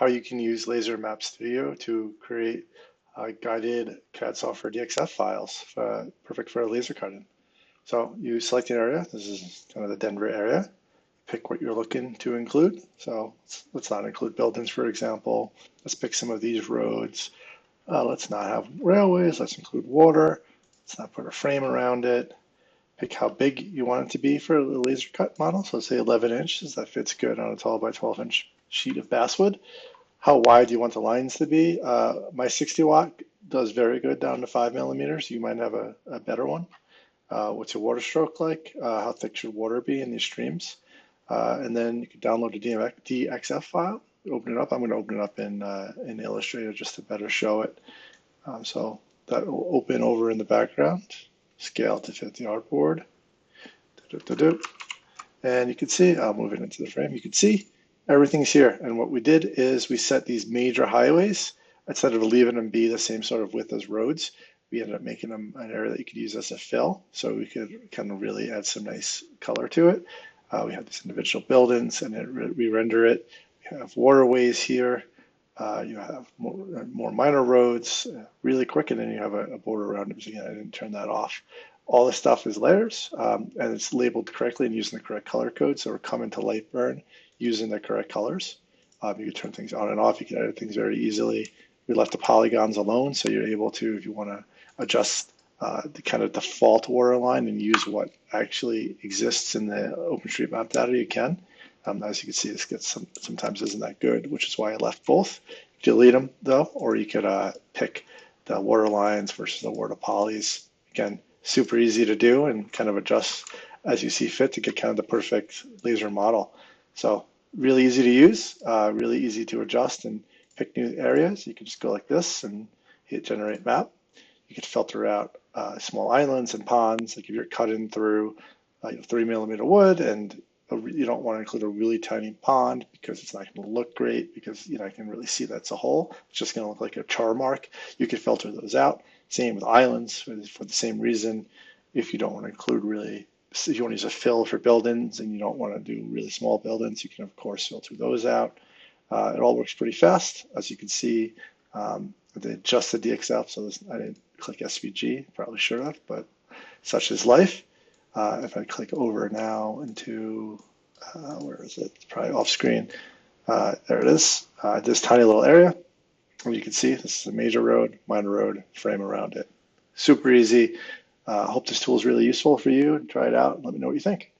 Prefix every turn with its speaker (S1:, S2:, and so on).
S1: how you can use Laser Map Studio to create guided CAD software DXF files, perfect for a laser cutting. So you select an area. This is kind of the Denver area. Pick what you're looking to include. So let's not include buildings, for example. Let's pick some of these roads. Let's not have railways. Let's include water. Let's not put a frame around it. Pick how big you want it to be for the laser cut model. So let's say 11 inches. That fits good on a 12 by 12 inch sheet of basswood. How wide do you want the lines to be? My 60 watt does very good down to 5 millimeters. You might have a better one. What's your water stroke like? How thick should water be in these streams? And then you can download a DXF file, open it up. I'm going to open it up in Illustrator just to better show it. So that will open over in the background, scale to fit the artboard. And you can see, I'll move it into the frame. You can see everything's here. And what we did is we set these major highways, instead of leaving them be the same sort of width as roads, we ended up making them an area that you could use as a fill. So we could kind of really add some nice color to it. We have these individual buildings and we render it. We have waterways here. You have more minor roads really quick, and then you have a border around it. Again, I didn't turn that off. All this stuff is layers, and it's labeled correctly and using the correct color code. So we're coming to light burn using the correct colors. You can turn things on and off. You can edit things very easily. We left the polygons alone, so you're able to, if you want to adjust the kind of default water line and use what actually exists in the OpenStreetMap data, you can. As you can see, this gets sometimes isn't that good, which is why I left both. Delete them though, or you could pick the water lines versus the water polys. Again, super easy to do and kind of adjust as you see fit to get kind of the perfect laser model. So really easy to use, really easy to adjust and pick new areas. You can just go like this and hit generate map. You could filter out small islands and ponds, like if you're cutting through 3 millimeter wood and you don't want to include a really tiny pond because it's not going to look great because I can really see that's a hole. It's just going to look like a char mark. You could filter those out. Same with islands for the same reason. If you don't want to include really, if you want to use a fill for buildings and you don't want to do really small buildings, you can of course filter those out. It all works pretty fast, as you can see. Just the DXF, so I didn't click SVG, probably should have, but such is life. If I click over now into, where is it? It's probably off screen. There it is, this tiny little area. And you can see this is a major road, minor road, frame around it. Super easy. I hope this tool is really useful for you. Try it out and let me know what you think.